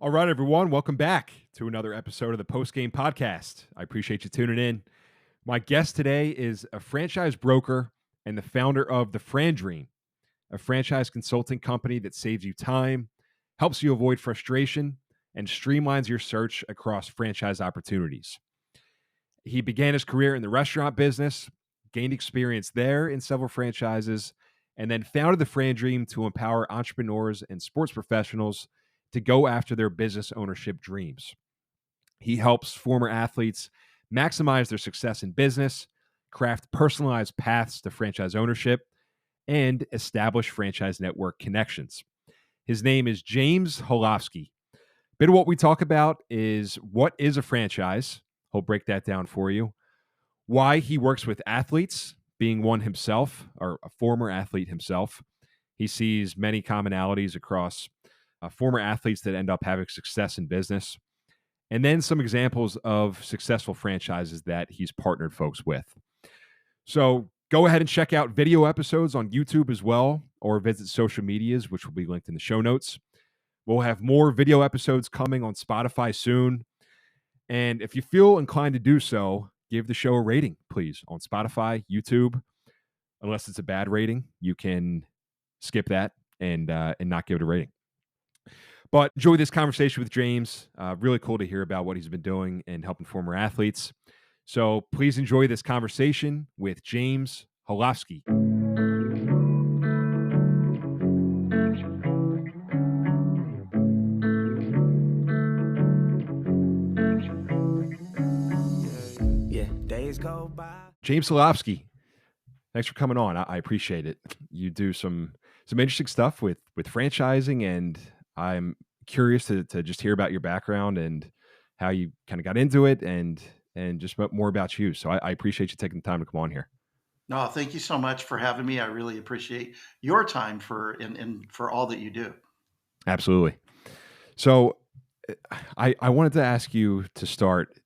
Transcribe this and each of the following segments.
All right, everyone, welcome back to another episode of the Post Game Podcast. I appreciate you tuning in. My guest today is a franchise broker and the founder of the Fran Dream, a franchise consulting company that saves you time, helps you avoid frustration, and streamlines your search across franchise opportunities. He began his career in the restaurant business, gained experience there in several franchises, and then founded the Fran Dream to empower entrepreneurs and sports professionals to go after their business ownership dreams. He helps former athletes maximize their success in business, craft personalized paths to franchise ownership, and establish franchise network connections. His name is James Hilovsky. Bit of what we talk about is what is a franchise. He'll break that down for you. Why he works with athletes, being one himself, or a former athlete himself. He sees many commonalities across former athletes that end up having success in business. And then some examples of successful franchises that he's partnered folks with. So go ahead and check out video episodes on YouTube as well, or visit social medias, which will be linked in the show notes. We'll have more video episodes coming on Spotify soon. And if you feel inclined to do so, give the show a rating, please, on Spotify, YouTube. Unless it's a bad rating, you can skip that and not give it a rating. But enjoy this conversation with James. Really cool to hear about what he's been doing and helping former athletes. So please enjoy this conversation with James Hilovsky. Yeah, days go by. James Hilovsky, thanks for coming on. I appreciate it. You do some interesting stuff with franchising, and I'm curious to just hear about your background and how you kind of got into it, and just more about you. So I appreciate you taking the time to come on here. No, thank you so much for having me. I really appreciate your time and for all that you do. Absolutely. So I wanted to ask you to start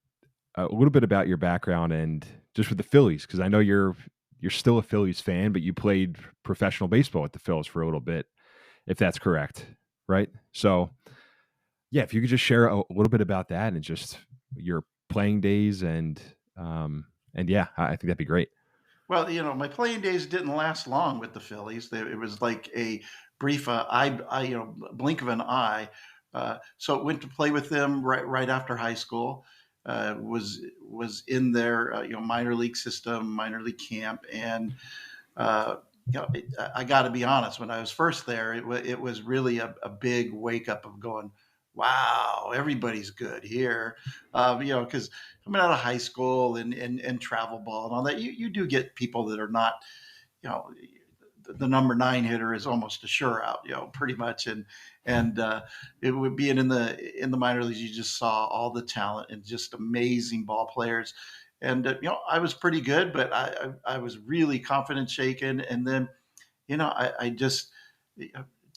a little bit about your background and just with the Phillies, because I know you're still a Phillies fan, but you played professional baseball at the Phillies for a little bit, if that's correct, right? So yeah, if you could just share a little bit about that and just your playing days and yeah, I think that'd be great. Well, my playing days didn't last long with the Phillies. It was like a brief, blink of an eye. So went to play with them right after high school. Was in their minor league system, minor league camp, and I got to be honest. When I was first there, it was really a big wake up of going, wow, everybody's good here. Because coming out of high school and travel ball and all that, you do get people that are not, you know, the number nine hitter is almost a sure out, pretty much. And it would being in the minor leagues, you just saw all the talent and just amazing ball players. And I was pretty good, but I was really confidence shaken. And then I just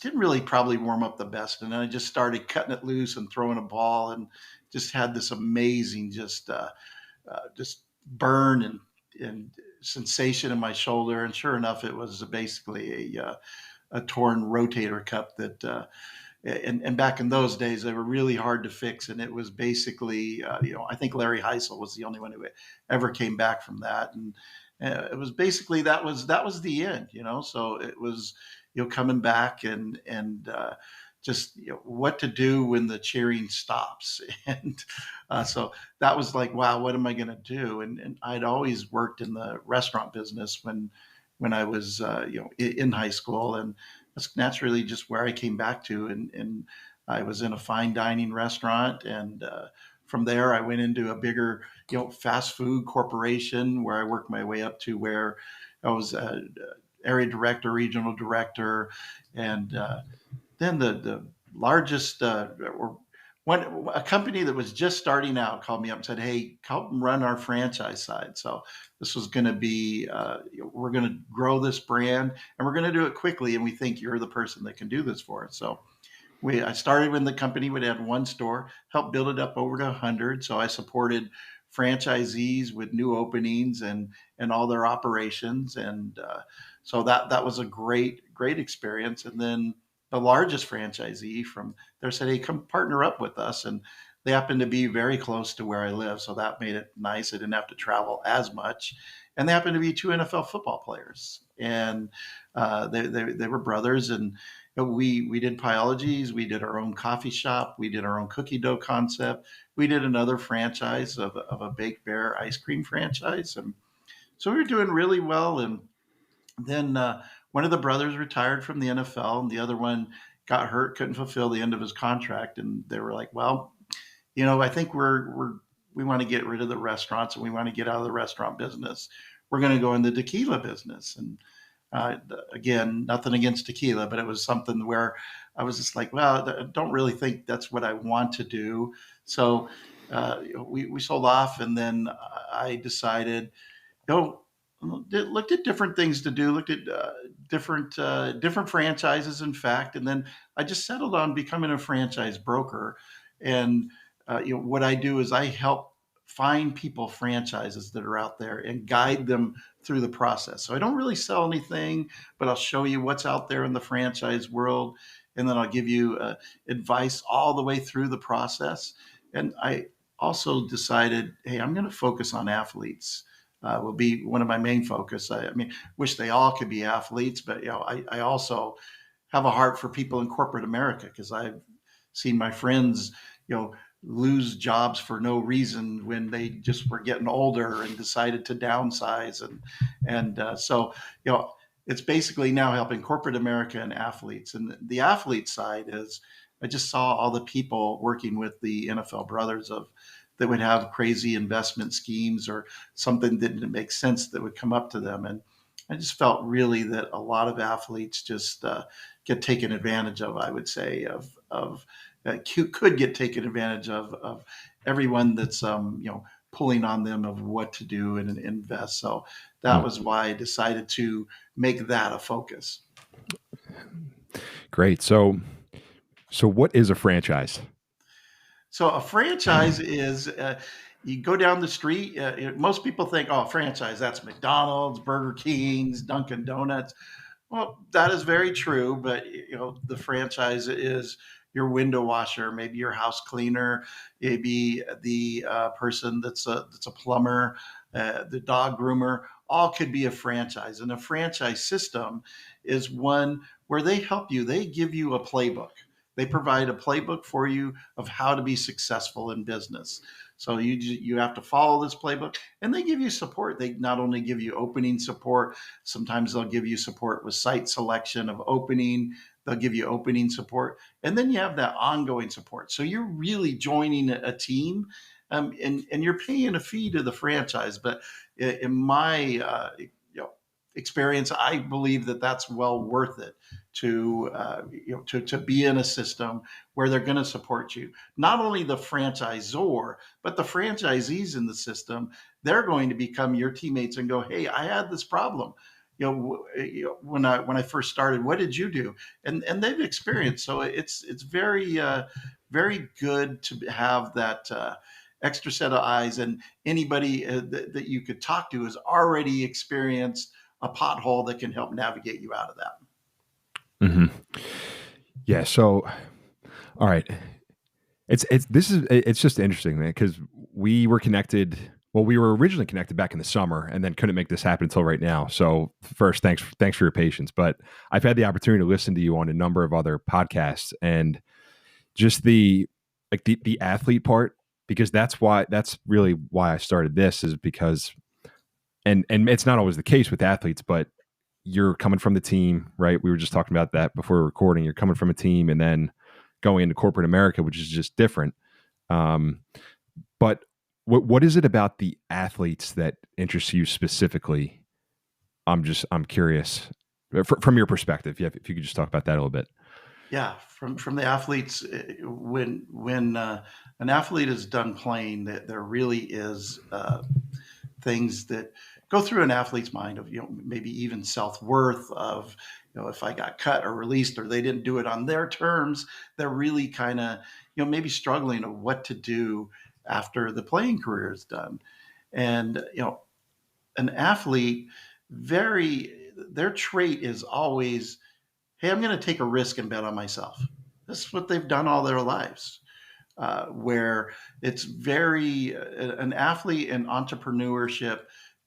didn't really probably warm up the best. And then I just started cutting it loose and throwing a ball and just had this amazing just burn and sensation in my shoulder. And sure enough, it was basically a torn rotator cuff that and back in those days, they were really hard to fix. And it was basically, I think Larry Heisel was the only one who ever came back from that. And it was basically that was the end, So it was, coming back and just what to do when the cheering stops. And so that was like, wow, what am I going to do? And I'd always worked in the restaurant business when I was in high school, and that's naturally just where I came back to. And I was in a fine dining restaurant, and from there I went into a bigger fast food corporation where I worked my way up to where I was area director, regional director, and then the largest or a company that was just starting out called me up and said, "Hey, help run our franchise side." So this was going to be we're going to grow this brand and we're going to do it quickly, and we think you're the person that can do this for us. So I started when the company would have one store, helped build it up over to 100. So I supported franchisees with new openings and all their operations, and so that was a great experience. And then the largest franchisee from there said, "Hey, come partner up with us." And they happened to be very close to where I live, so that made it nice. I didn't have to travel as much. And they happened to be two NFL football players, and they were brothers. And we did Pyologies, we did our own coffee shop, we did our own cookie dough concept, we did another franchise of a Baked Bear ice cream franchise, and so we were doing really well. And then one of the brothers retired from the NFL, and the other one got hurt, couldn't fulfill the end of his contract, and they were like, "Well, I think we want to get rid of the restaurants and we want to get out of the restaurant business. We're going to go in the tequila business." And uh, again, nothing against tequila, but it was something where I was just like, well, I don't really think that's what I want to do. So we sold off, and then I decided, you know, looked at different things to do, looked at different franchises, in fact, and then I just settled on becoming a franchise broker. And what I do is I help find people franchises that are out there and guide them through the process. So I don't really sell anything, but I'll show you what's out there in the franchise world, and then I'll give you advice all the way through the process. And I also decided, hey, I'm going to focus on athletes. Will be one of my main focus. I mean, wish they all could be athletes, but I also have a heart for people in corporate America, because I've seen my friends, lose jobs for no reason when they just were getting older and decided to downsize. And so it's basically now helping corporate America and athletes. And the athlete side is, I just saw all the people working with the NFL brothers that would have crazy investment schemes or something that didn't make sense that would come up to them. And I just felt really that a lot of athletes just get taken advantage of, I would say, of could get taken advantage of everyone that's pulling on them of what to do and invest. So that was why I decided to make that a focus. Great. So what is a franchise? So a franchise is you go down the street. Most people think, oh, franchise, that's McDonald's, Burger King's, Dunkin' Donuts. Well, that is very true, but the franchise is your window washer, maybe your house cleaner, maybe the person that's a plumber, the dog groomer. All could be a franchise, and a franchise system is one where they help you. They give you a playbook. They provide a playbook for you of how to be successful in business. So you have to follow this playbook, and they give you support. They not only give you opening support, sometimes they'll give you support with site selection of opening. They'll give you opening support, and then you have that ongoing support. So you're really joining a team, and you're paying a fee to the franchise. But in my experience, I believe that that's well worth it to be in a system where they're going to support you. Not only the franchisor, but the franchisees in the system. They're going to become your teammates and go, "Hey, I had this problem. When I first started, what did you do?" And they've experienced. So it's very very good to have that extra set of eyes, and anybody that you could talk to has already experienced a pothole that can help navigate you out of that. Mm-hmm. Yeah. So, all right. It's just interesting, man, because we were connected. Well, we were originally connected back in the summer, and then couldn't make this happen until right now. So, first, thanks for your patience. But I've had the opportunity to listen to you on a number of other podcasts, and just the athlete part, because that's really why I started this, is because, and it's not always the case with athletes, but you're coming from the team, right? We were just talking about that before recording. You're coming from a team and then going into corporate America, which is just different. But what is it about the athletes that interests you specifically? I'm curious from your perspective. Yeah, if you could just talk about that a little bit. Yeah, from the athletes, when an athlete is done playing, that there really is things that go through an athlete's mind of maybe even self-worth of if I got cut or released or they didn't do it on their terms. They're really kind of maybe struggling of what to do after the playing career is done. And an athlete, their trait is always, hey, I'm going to take a risk and bet on myself. This is what they've done all their lives. Where it's very an athlete and entrepreneurship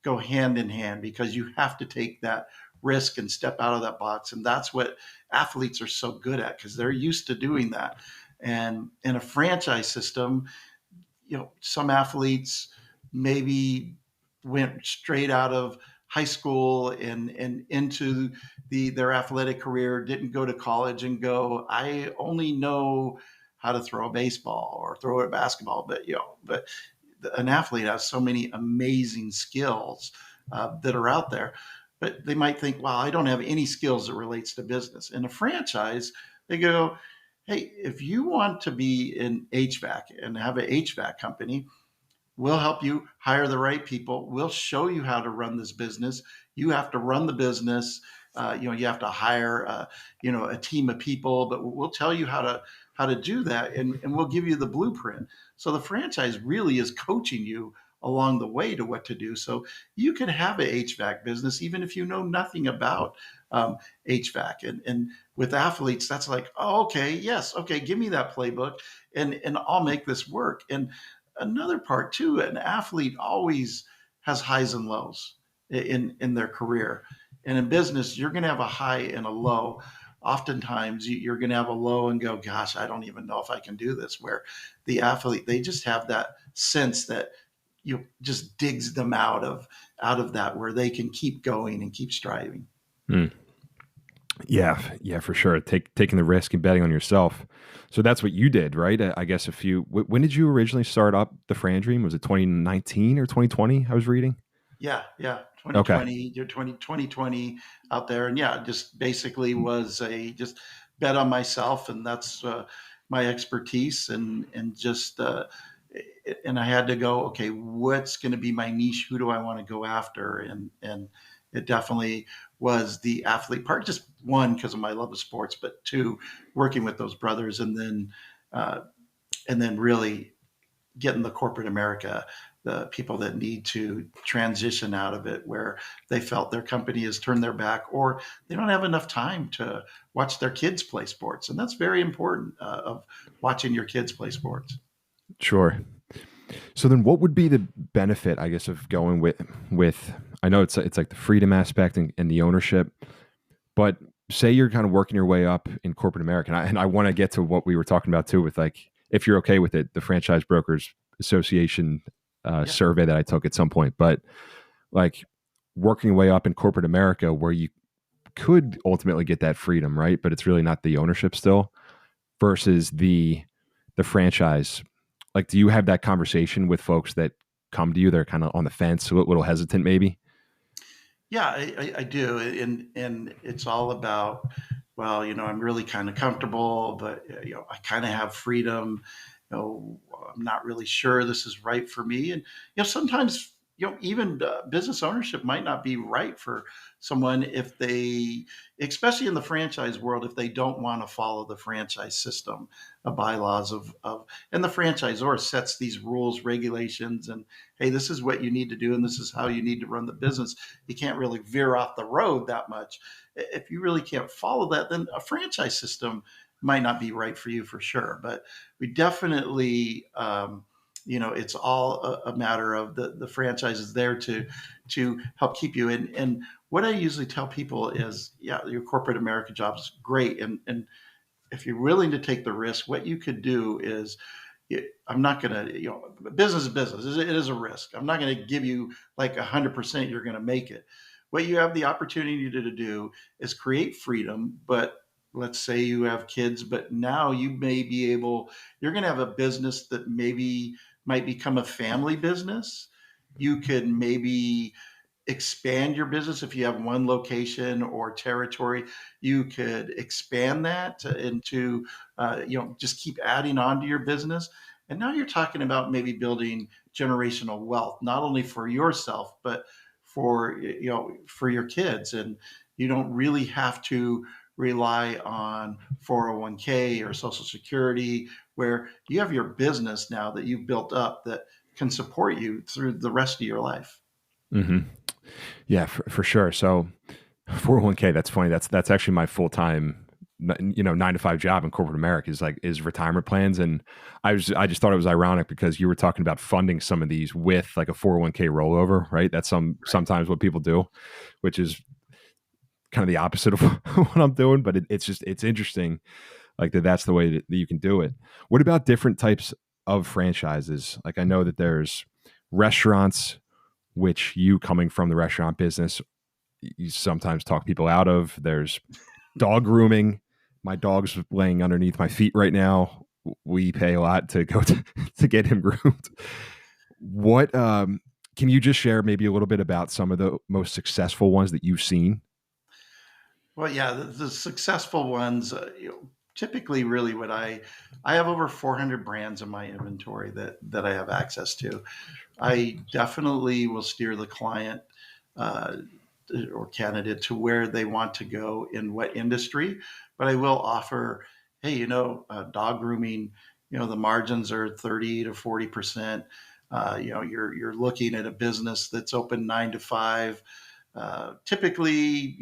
go hand in hand, because you have to take that risk and step out of that box, and that's what athletes are so good at, because they're used to doing that. And in a franchise system, some athletes maybe went straight out of high school and into their athletic career, didn't go to college and go, I only know how to throw a baseball or throw a basketball. But an athlete has so many amazing skills that are out there. But they might think, well, I don't have any skills that relates to business. In a franchise, they go, hey, if you want to be in HVAC and have an HVAC company, we'll help you hire the right people. We'll show you how to run this business. You have to run the business. You have to hire, a team of people, but we'll tell you how to do that, and we'll give you the blueprint. So the franchise really is coaching you along the way to what to do. So you can have an HVAC business even if you know nothing about HVAC. And with athletes, that's like, oh, okay, yes, okay, give me that playbook, and I'll make this work. And another part too, an athlete always has highs and lows in their career. And in business, you're going to have a high and a low. Oftentimes you're going to have a low and go, gosh, I don't even know if I can do this. Where the athlete, they just have that sense that just digs them out of that, where they can keep going and keep striving. Yeah, for sure. Taking the risk and betting on yourself. So that's what you did, right? I guess when did you originally start up the Fran Dream? Was it 2019 or 2020? I was reading. Yeah. 2020, okay. 2020 out there. And just basically was just bet on myself. And that's my expertise, and just, and I had to go, okay, what's going to be my niche? Who do I want to go after? And it definitely was the athlete part. Just one, because of my love of sports, but two, working with those brothers, and then really getting the corporate America, the people that need to transition out of it, where they felt their company has turned their back, or they don't have enough time to watch their kids play sports. And that's very important, of watching your kids play sports. Sure. So then what would be the benefit, I guess, of going with I know it's like the freedom aspect and the ownership, but say you're kind of working your way up in corporate America, and I want to get to what we were talking about too, with like, if you're okay with it, the Franchise Brokers Association survey that I took at some point, but like working your way up in corporate America, where you could ultimately get that freedom, right? But it's really not the ownership still, versus the franchise. Like, do you have that conversation with folks that come to you? They're kind of on the fence, a little hesitant maybe? Yeah, I do. And it's all about, well, I'm really kind of comfortable, but I kind of have freedom. I'm not really sure this is right for me. And sometimes even business ownership might not be right for someone, if they, especially in the franchise world, if they don't want to follow the franchise system, bylaws of and the franchisor sets these rules, regulations, and hey, this is what you need to do, and this is how you need to run the business. You can't really veer off the road that much. If you really can't follow that, then a franchise system might not be right for you, for sure. But we definitely, it's all a matter of the franchise is there to help keep you in. And what I usually tell people is, your corporate America job is great. And if you're willing to take the risk, what you could do is, I'm not going to, business is business. It is a risk. I'm not going to give you like 100% you're going to make it. What you have the opportunity to do is create freedom. But let's say you have kids, but now you may be able, you're going to have a business that maybe might become a family business. You could maybe expand your business. If you have one location or territory, you could expand that into, just keep adding on to your business. And now you're talking about maybe building generational wealth, not only for yourself, but for your kids. And you don't really have to rely on 401k or Social Security, where you have your business now that you've built up that can support you through the rest of your life. Mm-hmm. Yeah, for sure. So 401k, that's funny. That's actually my full-time 9-to-5 job in corporate America is retirement plans. And I just thought it was ironic because you were talking about funding some of these with like a 401k rollover, right? That's sometimes what people do, which is kind of the opposite of what I'm doing, but it's interesting like that's the way that you can do it. What about different types of franchises? Like I know that there's restaurants, which you coming from the restaurant business, you sometimes talk people out of. There's dog grooming. My dog's laying underneath my feet right now. We pay a lot to go to get him groomed. What can you just share maybe a little bit about some of the most successful ones that you've seen? Well, yeah, the successful ones, typically really what I have over 400 brands in my inventory that I have access to. I definitely will steer the client uh, or candidate to where they want to go in what industry, but I will offer, hey, dog grooming, the margins are 30 to 40%. You're looking at a business that's open 9 to 5. Typically,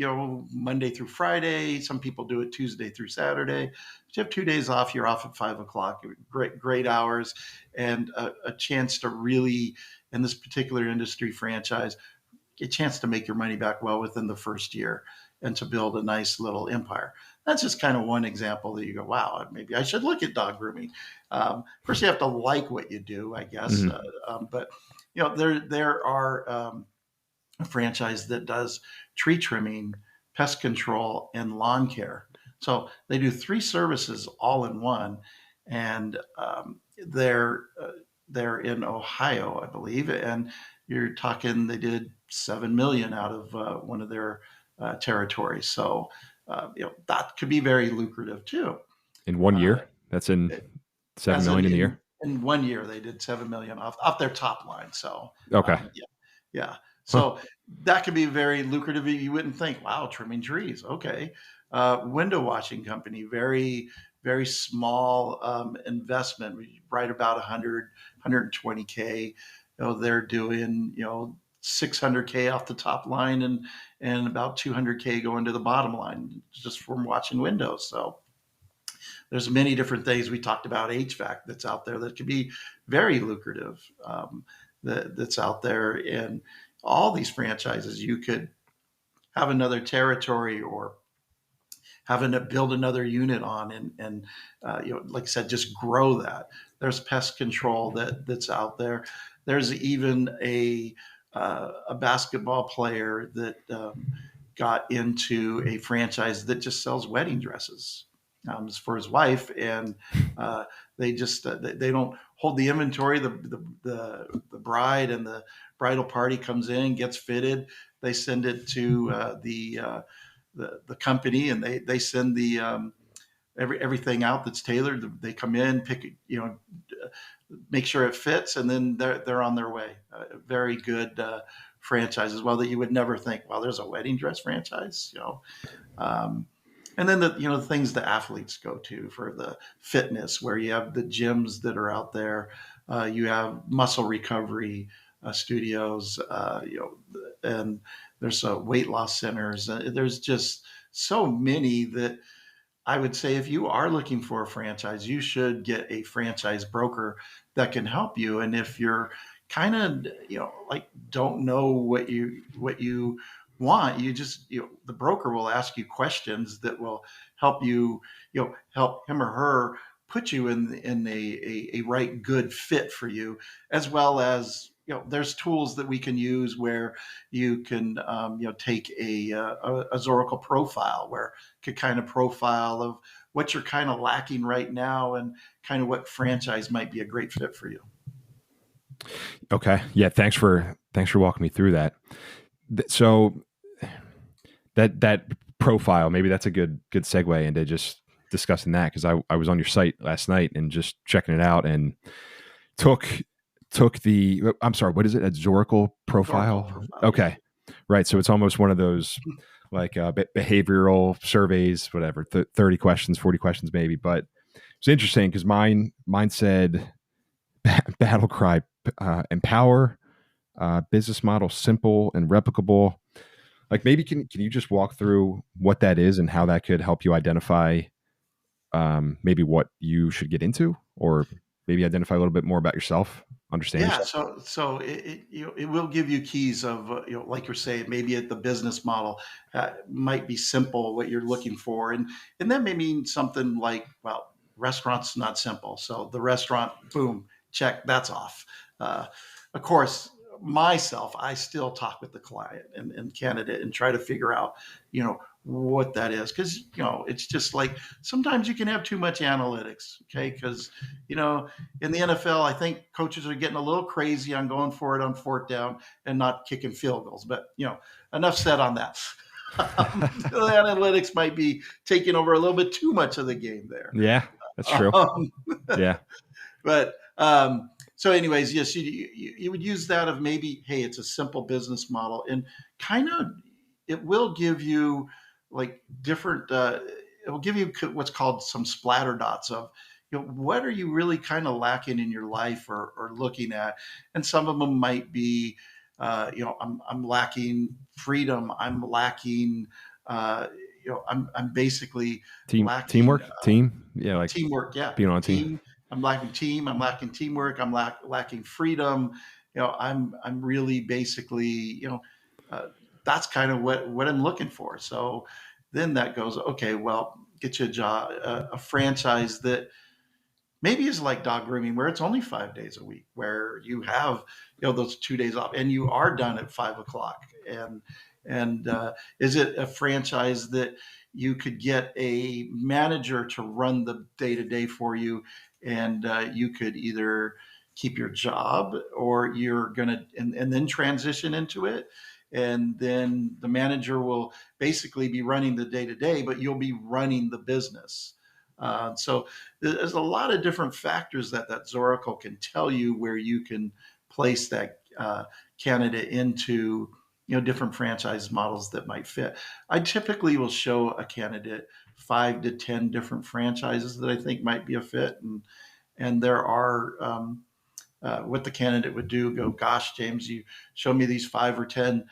Monday through Friday. Some people do it Tuesday through Saturday. If you have 2 days off, you're off at 5 o'clock. Great hours, and a chance to really, in this particular industry franchise, get a chance to make your money back well within the first year and to build a nice little empire. That's just kind of one example that you go, wow, maybe I should look at dog grooming. First, you have to like what you do, I guess. But there are a franchise that does tree trimming, pest control, and lawn care. So they do 3 services all in one, and they're in Ohio, I believe, and you're talking they did 7 million out of one of their territories. So that could be very lucrative too. In one Uh, year? That's in 7 as million in the year? in 1 year, they did 7 million off their top line. So Okay. yeah. Huh. So that could be very lucrative. You wouldn't think, wow, trimming trees. Okay. Window washing company, very, very small investment, right about 100, 120K. They're doing, 600K off the top line and about 200K going to the bottom line just from watching windows. So there's many different things. We talked about HVAC that's out there that could be very lucrative, that's out there. And all these franchises, you could have another territory or having to build another unit on and like I said, just grow that. There's pest control that's out there. There's even a basketball player that got into a franchise that just sells wedding dresses for his wife, and they don't hold the inventory. The bride and the bridal party comes in, gets fitted. They send it to the company, and they send the everything out that's tailored. They come in, pick make sure it fits, and then they're on their way. Very good franchise as well that you would never think. Well, there's a wedding dress franchise, and then the things the athletes go to for the fitness, where you have the gyms that are out there. You have muscle recovery studios, and there's weight loss centers. There's just so many that I would say if you are looking for a franchise, you should get a franchise broker that can help you. And if you're kind of, like don't know what you want, you just, the broker will ask you questions that will help you, help him or her put you in a right good fit for you, as well as there's tools that we can use where you can take a Zoracle profile where could kind of profile of what you're kind of lacking right now and kind of what franchise might be a great fit for you. Okay. Yeah. Thanks for walking me through that. So that profile, maybe that's a good segue into just discussing that, because I was on your site last night and just checking it out and took the, I'm sorry, what is it? A Zoracle profile? Profile, okay. Yeah. Right. So it's almost one of those like behavioral surveys, whatever, 30 questions, 40 questions maybe. But it's interesting because mine said battle cry, empower, business model simple and replicable, Like maybe can you just walk through what that is and how that could help you identify maybe what you should get into, or maybe identify a little bit more about yourself, understand Yeah, yourself? so it will give you keys of like you're saying, maybe at the business model might be simple what you're looking for, and that may mean something like, well, restaurants not simple, so the restaurant, boom, check, that's off. uh, of course, myself, I still talk with the client and candidate and try to figure out what that is, because it's just like sometimes you can have too much analytics, okay, because you know in the NFL, I think coaches are getting a little crazy on going for it on fourth down and not kicking field goals. But enough said on that. The analytics might be taking over a little bit too much of the game there. Yeah, that's true. Um, Yeah. but so, anyways, yes, you would use that of maybe, hey, it's a simple business model, and kind of it will give you like different. It will give you what's called some splatter dots of what are you really kind of lacking in your life or looking at, and some of them might be I'm lacking freedom, I'm lacking uh, I'm basically lacking Team. Yeah, like teamwork. Yeah, being on a team. team. I'm lacking team. I'm lacking teamwork. I'm lacking freedom. I'm really basically uh, that's kind of what I'm looking for. So then that goes, okay, well, get you a job, a franchise that maybe is like dog grooming, where it's only 5 days a week, where you have those 2 days off, and you are done at 5 o'clock. And is it a franchise that you could get a manager to run the day to day for you, and you could either keep your job, or you're gonna and then transition into it, and then the manager will basically be running the day to day, but you'll be running the business. So there's a lot of different factors that Zoracle can tell you where you can place that candidate into different franchise models that might fit. I typically will show a candidate 5 to 10 different franchises that I think might be a fit, and there are what the candidate would do, go, gosh, James, you show me these 5 or 10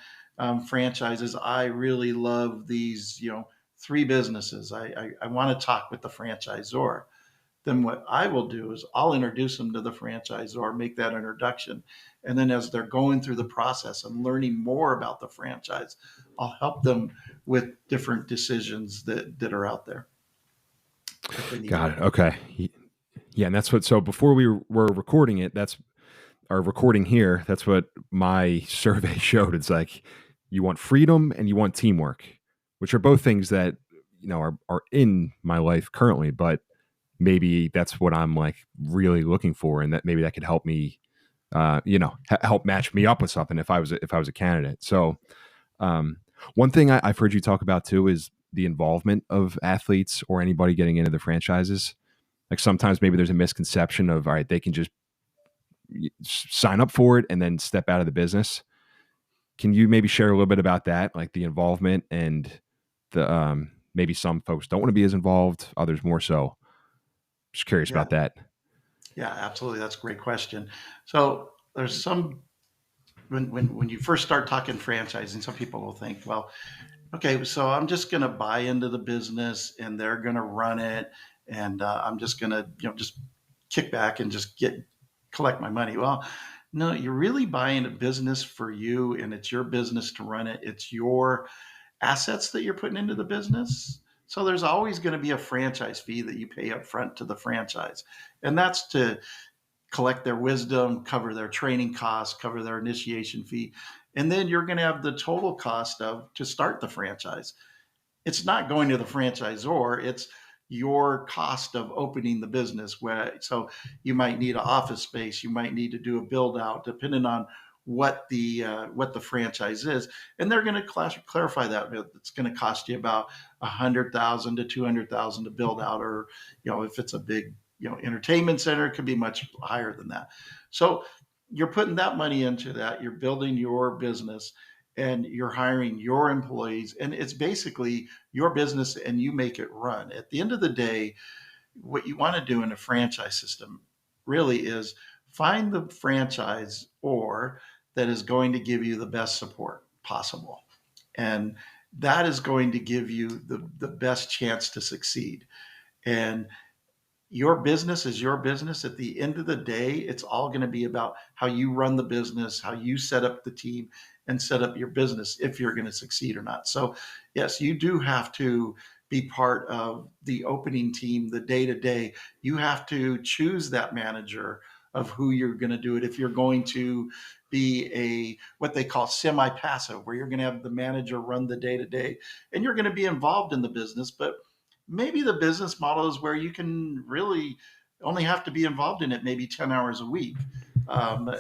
franchises. I really love these, three businesses. I want to talk with the franchisor. Then what I will do is I'll introduce them to the franchisor, make that introduction. And then as they're going through the process and learning more about the franchise, I'll help them with different decisions that are out there if they need Got help. it. Okay. Yeah, and that's what. So before we were recording it, that's our recording here. That's what my survey showed. It's like you want freedom and you want teamwork, which are both things that are in my life currently. But maybe that's what I'm like really looking for, and that maybe that could help me, help match me up with something if I was a candidate. So um, one thing I've heard you talk about too is the involvement of athletes or anybody getting into the franchises. Like sometimes maybe there's a misconception of, all right, they can just sign up for it and then step out of the business. Can you maybe share a little bit about that, like the involvement and the maybe some folks don't want to be as involved, others more so. Just curious Yeah, about that. yeah, absolutely. That's a great question. So there's some when you first start talking franchising, some people will think, well, okay, so I'm just going to buy into the business and they're going to run it, and I'm just going to just kick back and just collect my money. Well, no, you're really buying a business for you, and it's your business to run it. It's your assets that you're putting into the business. So there's always going to be a franchise fee that you pay up front to the franchise, and that's to collect their wisdom, cover their training costs, cover their initiation fee. And then you're going to have the total cost of to start the franchise. It's not going to the franchisor, it's your cost of opening the business. So you might need an office space, you might need to do a build out, depending on what the franchise is, and they're going to clarify that it's going to cost you about 100,000 to 200,000 to build out, or if it's a big entertainment center, it could be much higher than that. So you're putting that money into that, you're building your business, and you're hiring your employees, and it's basically your business, and you make it run. At the end of the day, what you want to do in a franchise system really is find the franchise or that is going to give you the best support possible. And that is going to give you the best chance to succeed. And your business is your business. At the end of the day, it's all going to be about how you run the business, how you set up the team and set up your business if you're going to succeed or not. So, yes, you do have to be part of the opening team, the day to day. You have to choose that manager of who you're going to do it. If you're going to be a what they call semi-passive, where you're going to have the manager run the day to day and you're going to be involved in the business, but maybe the business model is where you can really only have to be involved in it maybe 10 hours a week. Um,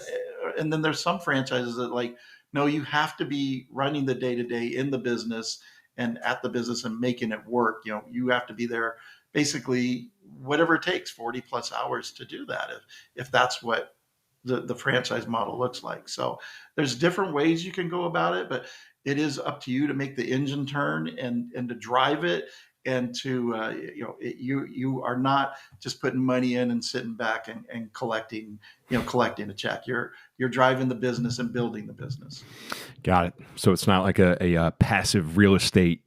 and then there's some franchises that like, no, you have to be running the day to day in the business and at the business and making it work. You know, you have to be there basically whatever it takes, 40 plus hours to do that. If that's what the franchise model looks like. So there's different ways you can go about it, but it is up to you to make the engine turn and to drive it and to you are not just putting money in and sitting back and collecting collecting a check. You're driving the business and building the business. Got it. So it's not like a passive real estate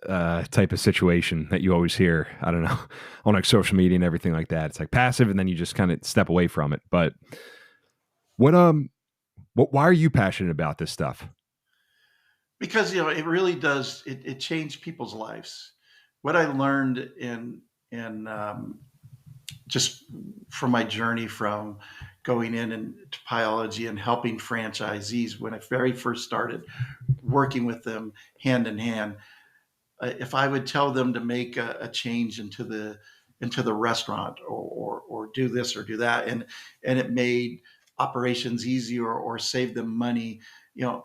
type of situation that you always hear. I don't know, on like social media and everything like that. It's like passive, and then you just kind of step away from it. But why are you passionate about this stuff? Because it really does it changed people's lives. What I learned in just from my journey from going in and to Pyology and helping franchisees when I very first started working with them hand in hand, if I would tell them to make a change into the restaurant or do this or do that, and it made operations easier or save them money, you know,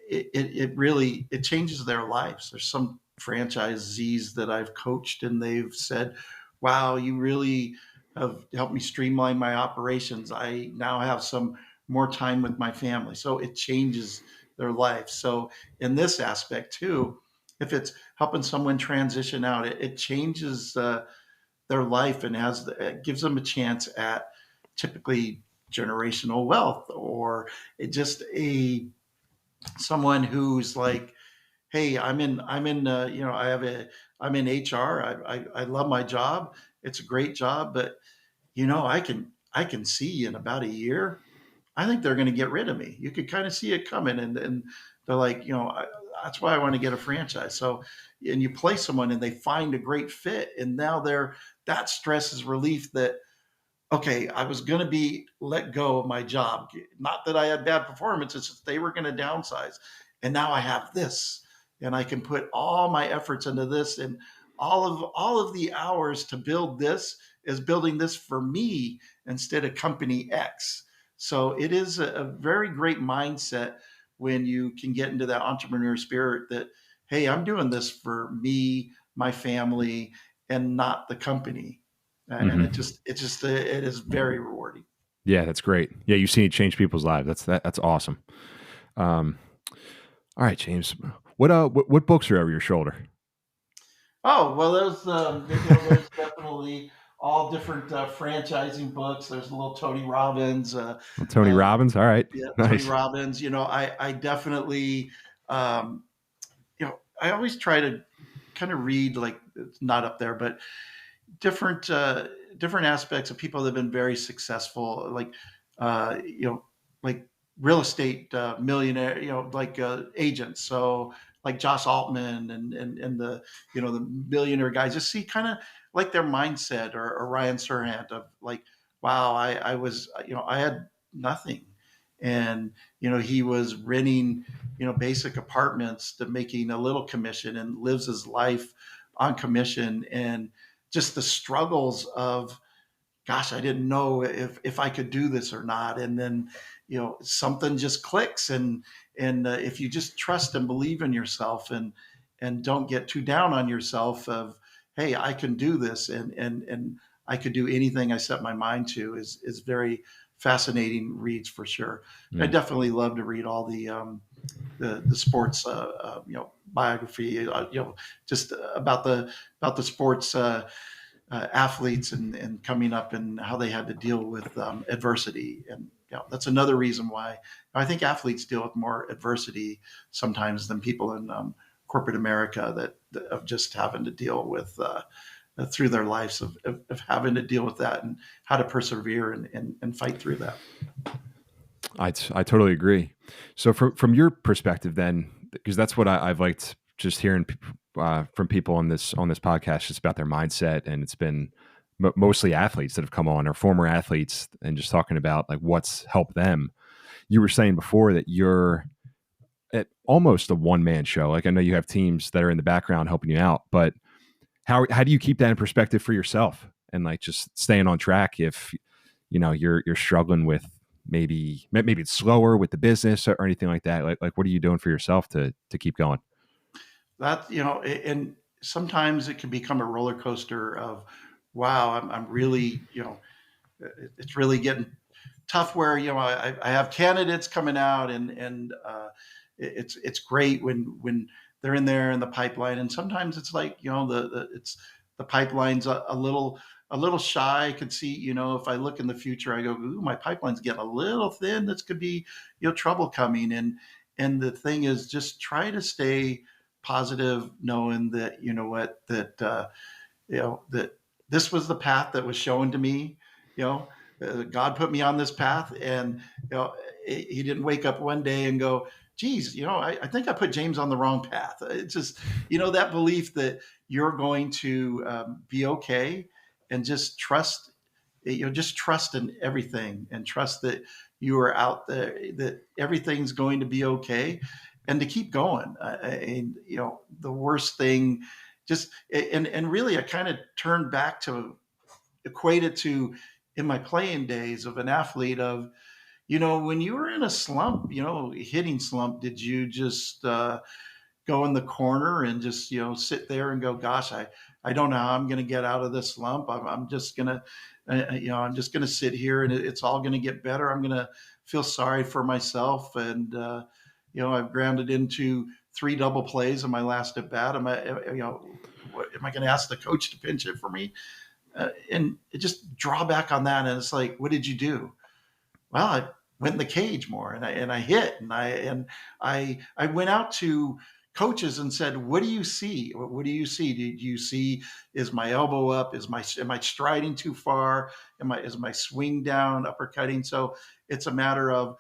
it really it changes their lives. There's some franchisees that I've coached and they've said, "Wow, you really have helped me streamline my operations. I now have some more time with my family." So it changes their life. So in this aspect too, if it's helping someone transition out, it changes their life and it gives them a chance at typically generational wealth or it just a someone who's like, hey, I'm in HR. I love my job. It's a great job, but I can see in about a year, I think they're going to get rid of me. You could kind of see it coming, and they're like, that's why I want to get a franchise. So, and you play someone, and they find a great fit, and now that stress is relief that okay, I was going to be let go of my job. Not that I had bad performance, it's just they were going to downsize. And now I have this and I can put all my efforts into this and all of the hours to build this is building this for me instead of company X. So it is a very great mindset when you can get into that entrepreneur spirit that, hey, I'm doing this for me, my family, and not the company. And Mm-hmm. it is very rewarding. Yeah, that's great. Yeah, you've seen it change people's lives. That's awesome. Um, all right, James. What books are over your shoulder? Oh well, there's definitely all different franchising books. There's a little Tony Robbins. Tony Uh, Robbins. All right, yeah, Tony nice. Robbins. I definitely um, I always try to kind of read like it's not up there, but different different aspects of people that have been very successful, like uh, you know, like real estate millionaire, like agents. So like Josh Altman and the the millionaire guys, just see kind of like their mindset or Ryan Serhant of like, wow, I was I had nothing, and he was renting basic apartments to making a little commission and lives his life on commission and just the struggles of gosh, I didn't know if I could do this or not, and then something just clicks, and if you just trust and believe in yourself and don't get too down on yourself of hey, I can do this and I could do anything I set my mind to is very fascinating reads for sure. I Mm. definitely love to read all the sports biography just about the sports athletes and coming up and how they had to deal with adversity and that's another reason why I think athletes deal with more adversity sometimes than people in corporate America that of just having to deal with through their lives of having to deal with that and how to persevere and fight through that. I totally agree. So from your perspective, then, because that's what I've liked just hearing from people on this podcast, just about their mindset, and it's been mostly athletes that have come on or former athletes, and just talking about like what's helped them. You were saying before that you're at almost a one man show. Like I know you have teams that are in the background helping you out, but how do you keep that in perspective for yourself and like just staying on track if you're struggling with maybe it's slower with the business or anything like that? Like what are you doing for yourself to keep going? That and sometimes it can become a roller coaster of, wow, I'm really it's really getting tough where I have candidates coming out and it's great when they're in there in the pipeline, and sometimes it's like the pipeline's a little shy. I could see, if I look in the future, I go, ooh, my pipeline's getting a little thin. This could be trouble coming, and the thing is just try to stay positive, knowing that that this was the path that was shown to me. God put me on this path, and he didn't wake up one day and go, geez, I think I put James on the wrong path. It's just, that belief that you're going to be okay, and just trust, just trust in everything, and trust that you are out there, that everything's going to be okay, and to keep going. And, the worst thing just, and really, I kind of turned back to equate it to in my playing days of an athlete of, when you were in a slump, hitting slump, did you just go in the corner and just, sit there and go, gosh, I don't know how I'm going to get out of this slump. I'm just going to, I'm just going to sit here and it's all going to get better. I'm going to feel sorry for myself. And, I've grounded into 3 double plays in my last at bat. Am I going to ask the coach to pinch it for me? And it just draw back on that. And it's like, what did you do? Well, I went in the cage more, and I hit, and I went out to coaches and said, what do you see? What do you see? Did you see, is my elbow up? Am I striding too far? Is my swing down, uppercutting? So it's a matter of,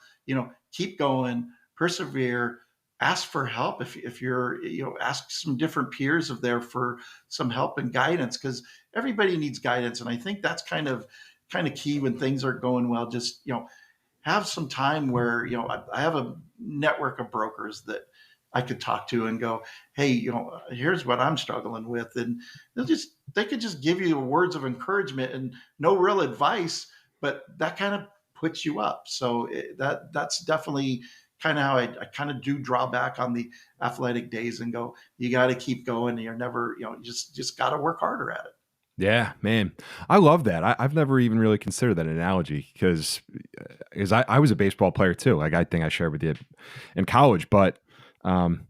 keep going, persevere, ask for help. If you're, ask some different peers of there for some help and guidance, because everybody needs guidance. And I think that's kind of key when things are going well. Just, have some time where, I have a network of brokers that I could talk to and go, hey, here's what I'm struggling with. And they could just give you words of encouragement and no real advice, but that kind of puts you up. So that's definitely kind of how I kind of do draw back on the athletic days and go, you got to keep going. You're never, just got to work harder at it. Yeah, man. I love that. I've never even really considered that analogy because I was a baseball player too. Like I think I shared with you in college, but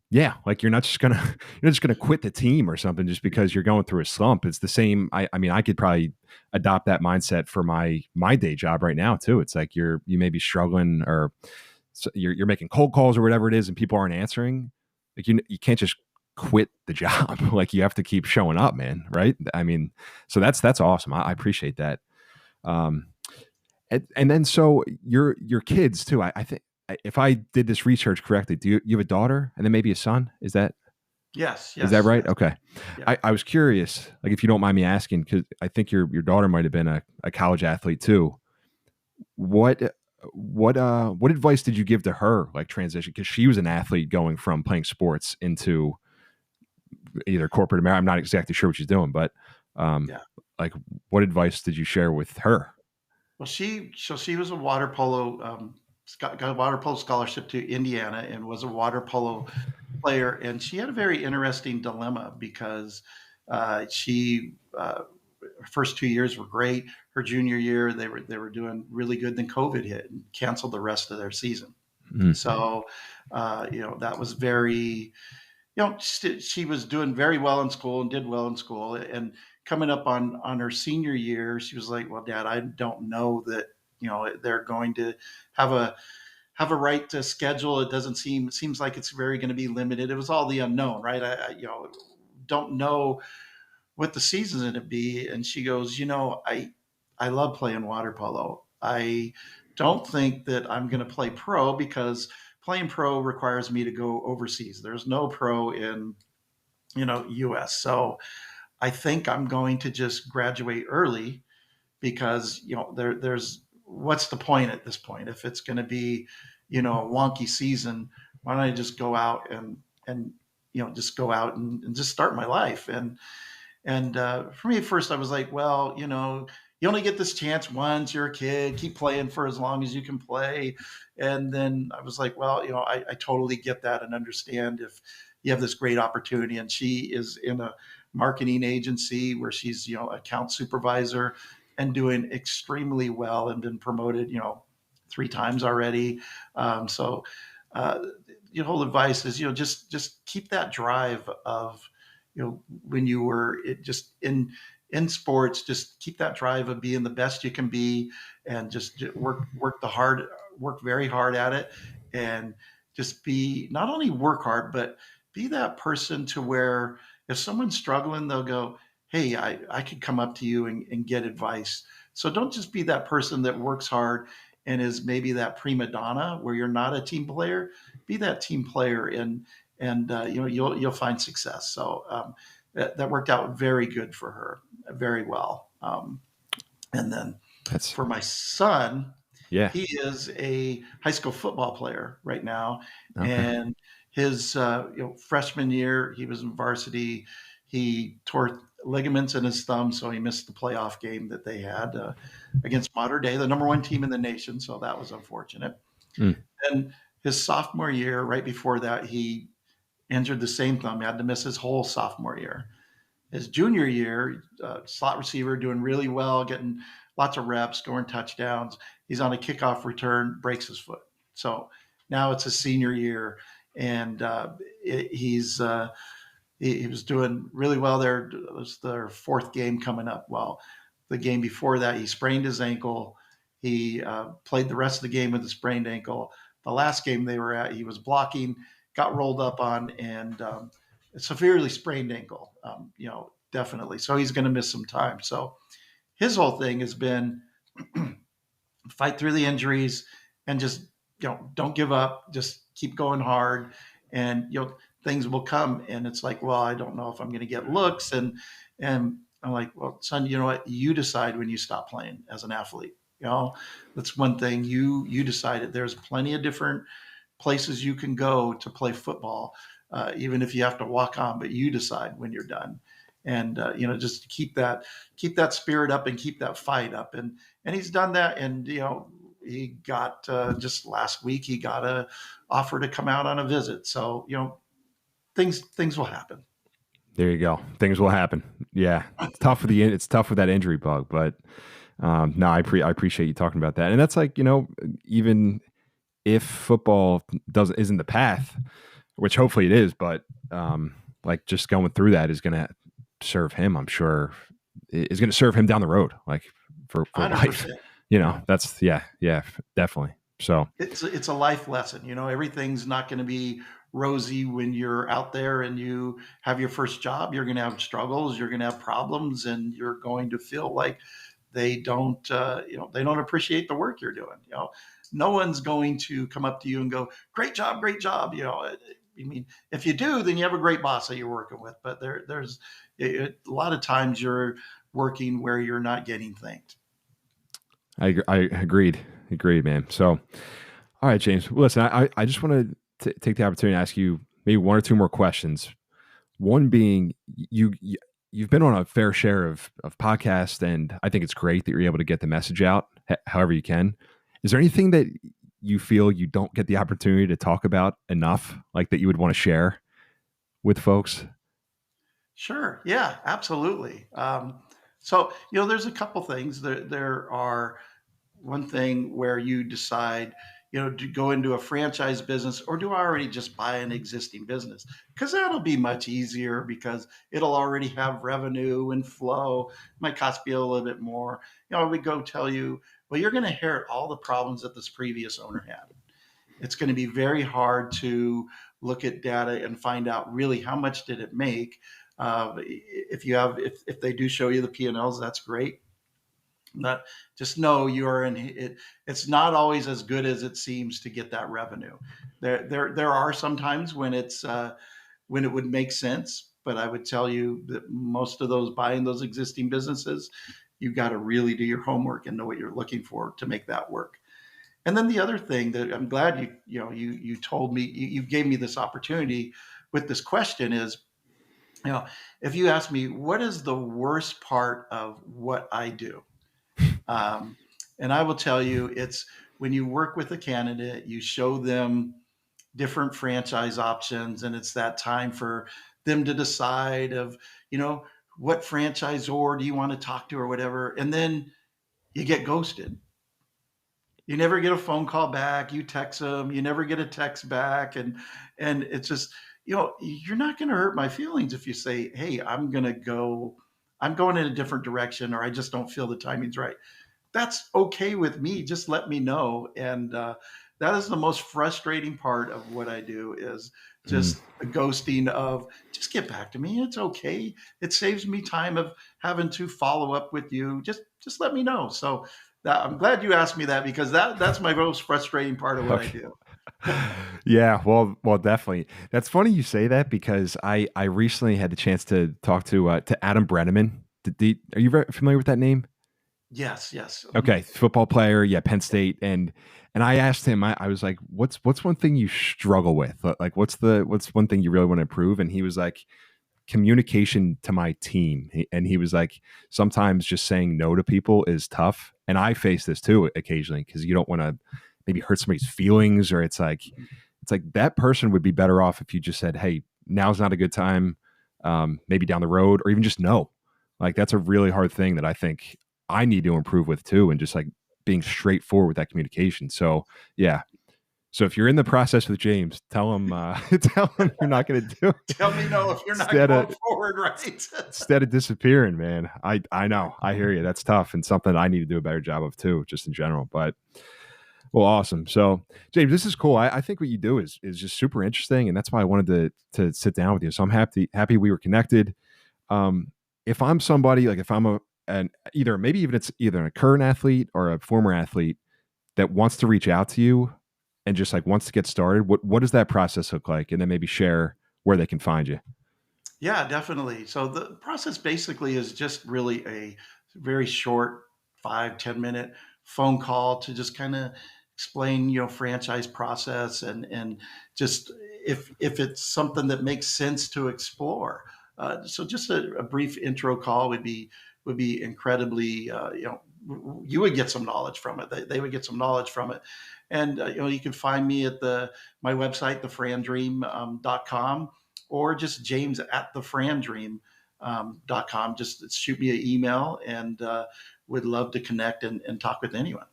yeah, like you're not just gonna quit the team or something just because you're going through a slump. It's the same. I mean, I could probably adopt that mindset for my day job right now too. It's like you may be struggling or you're making cold calls or whatever it is, and people aren't answering. Like you can't just quit the job. Like you have to keep showing up, man. Right? I mean, so that's awesome. I appreciate that. And then so your kids too. I think if I did this research correctly, you have a daughter and then maybe a son? Is that Yes. is that right? Yes. Okay. Yeah. I was curious, like if you don't mind me asking, because I think your daughter might have been a college athlete too. What what advice did you give to her, like transition? Because she was an athlete going from playing sports into either corporate America. I'm not exactly sure what she's doing, but Yeah. like what advice did you share with her? Well, she was a water polo, got a water polo scholarship to Indiana and was a water polo player. And she had a very interesting dilemma because she her first 2 years were great. Her junior year, they were doing really good. Then COVID hit and canceled the rest of their season. Mm. So, that was very, she was doing very well in school and did well in school. And coming up on her senior year, she was like, well, Dad, I don't know that they're going to have a right to schedule. It seems like it's very going to be limited. It was all the unknown, right? I don't know what the season's going to be. And she goes, I love playing water polo. I don't think that I'm going to play pro because playing pro requires me to go overseas. There's no pro in, US. So I think I'm going to just graduate early because, there's what's the point at this point? If it's going to be, a wonky season, why don't I just go out and just go out and just start my life? And for me, at first, I was like, well, you only get this chance once. You're a kid. Keep playing for as long as you can play. And then I was like, well, I totally get that and understand if you have this great opportunity. And she is in a marketing agency where she's, account supervisor and doing extremely well and been promoted, 3 times already. So, your whole advice is, just keep that drive of, when you were just in sports, just keep that drive of being the best you can be, and just work very hard at it, and just be not only work hard, but be that person to where if someone's struggling, they'll go, hey, I could come up to you and get advice. So don't just be that person that works hard and is maybe that prima donna where you're not a team player. Be that team player, and you'll find success. So that worked out very good for her, very well. And then for my son, Yeah. he is a high school football player right now, Okay. and his freshman year he was in varsity. He tore ligaments in his thumb, so he missed the playoff game that they had against Mater Dei, the number 1 team in the nation. So that was unfortunate. Mm. And his sophomore year, right before that, he injured the same thumb. He had to miss his whole sophomore year. His junior year, slot receiver, doing really well, getting lots of reps, scoring touchdowns. He's on a kickoff return, breaks his foot. So now it's his senior year, and he was doing really well there. It was their 4th game coming up. Well, the game before that, he sprained his ankle. He played the rest of the game with a sprained ankle. The last game they were at, he was blocking, got rolled up on, and severely sprained ankle, definitely. So he's going to miss some time. So his whole thing has been fight through the injuries and just, don't give up, just keep going hard, and, things will come. And it's like, well, I don't know if I'm going to get looks. And I'm like, well, son, you know what? You decide when you stop playing as an athlete. That's one thing you decided. There's plenty of different places you can go to play football, even if you have to walk on, but you decide when you're done. And, just keep that spirit up and keep that fight up. And he's done that. And, he got, just last week, he got a offer to come out on a visit. So, things will happen. There you go. Things will happen. Yeah. It's tough with that injury bug, but, no, I appreciate you talking about that. And that's like, even if football isn't the path, which hopefully it is, but like just going through that is going to serve him, I'm sure, is going to serve him down the road, like for life. That's definitely. So it's a life lesson. Everything's not going to be rosy when you're out there and you have your first job. You're going to have struggles, you're going to have problems, and you're going to feel like they don't appreciate the work you're doing. No one's going to come up to you and go, great job. I mean, if you do, then you have a great boss that you're working with. But there's a lot of times you're working where you're not getting thanked. I agreed, man. So, all right, James, listen, I just want to take the opportunity to ask you maybe 1 or 2 more questions. One being, you've been on a fair share of podcasts, and I think it's great that you're able to get the message out however you can. Is there anything that you feel you don't get the opportunity to talk about enough, like that you would want to share with folks? Sure. Yeah, absolutely. So, there's a couple things. There are one thing where you decide, to go into a franchise business, or do I already just buy an existing business? Because that'll be much easier because it'll already have revenue and flow. Might cost me a little bit more. We go tell you well, you're going to inherit all the problems that this previous owner had. It's going to be very hard to look at data and find out really how much did it make. If they do show you the P&Ls, that's great. But just know you are in it. It's not always as good as it seems to get that revenue. There are some times when when it would make sense, but I would tell you that most of those buying those existing businesses, you got to really do your homework and know what you're looking for to make that work. And then the other thing that I'm glad you told me, you gave me this opportunity with this question is, if you ask me what is the worst part of what I do, and I will tell you, it's when you work with a candidate, you show them different franchise options, and it's that time for them to decide of, what franchisor do you want to talk to or whatever, and then you get ghosted. You never get a phone call back. You text them, you never get a text back, and it's just, you're not going to hurt my feelings if you say, "Hey, I'm going in a different direction," or "I just don't feel the timing's right." That's okay with me. Just let me know. And that is the most frustrating part of what I do is just the ghosting of just get back to me. It's okay. It saves me time of having to follow up with you. Just let me know. So I'm glad you asked me that because that's my most frustrating part of what I do. Yeah, well, definitely. That's funny you say that because I recently had the chance to talk to Adam Brenneman. Are you familiar with that name? Yes. Okay, football player, yeah, Penn State, and I asked him, I was like, what's one thing you struggle with? Like, what's one thing you really want to improve? And he was like, communication to my team. And he was like, sometimes just saying no to people is tough, and I face this too occasionally because you don't want to maybe hurt somebody's feelings, or it's like that person would be better off if you just said, hey, now's not a good time, maybe down the road, or even just no. Like that's a really hard thing that I think I need to improve with too, and just like being straightforward with that communication. So yeah. So if you're in the process with James, tell him you're not going to do it. Tell me no if you're not going forward, right? Instead of disappearing, man. I know. I hear you. That's tough and something I need to do a better job of too, just in general. But well, awesome. So James, this is cool. I think what you do is just super interesting, and that's why I wanted to sit down with you. So I'm happy we were connected. If I'm somebody, like if I'm it's either a current athlete or a former athlete that wants to reach out to you and just like wants to get started, what does that process look like? And then maybe share where they can find you. Yeah, definitely. So the process basically is just really a very short 5-10 minute phone call to just kind of explain, franchise process and just if it's something that makes sense to explore. So just a brief intro call would be incredibly, you would get some knowledge from it. They would get some knowledge from it. And, you can find me at my website, thefrandream.com, or just James at thefrandream.com. Just shoot me an email, and would love to connect and talk with anyone.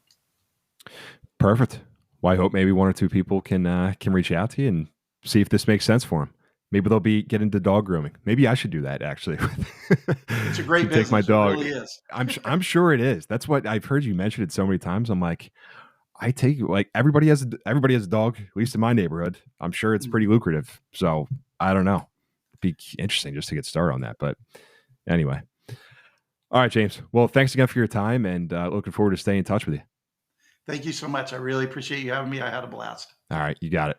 Perfect. Well, I hope maybe one or two people can reach out to you and see if this makes sense for them. Maybe they'll get into dog grooming. Maybe I should do that actually. It's a great business. Take my dog. It really is. I'm sure it is. That's what I've heard you mention it so many times. I'm like, I take like everybody has a dog, at least in my neighborhood. I'm sure it's pretty lucrative. So I don't know. It'd be interesting just to get started on that. But anyway. All right, James. Well, thanks again for your time, and looking forward to staying in touch with you. Thank you so much. I really appreciate you having me. I had a blast. All right. You got it.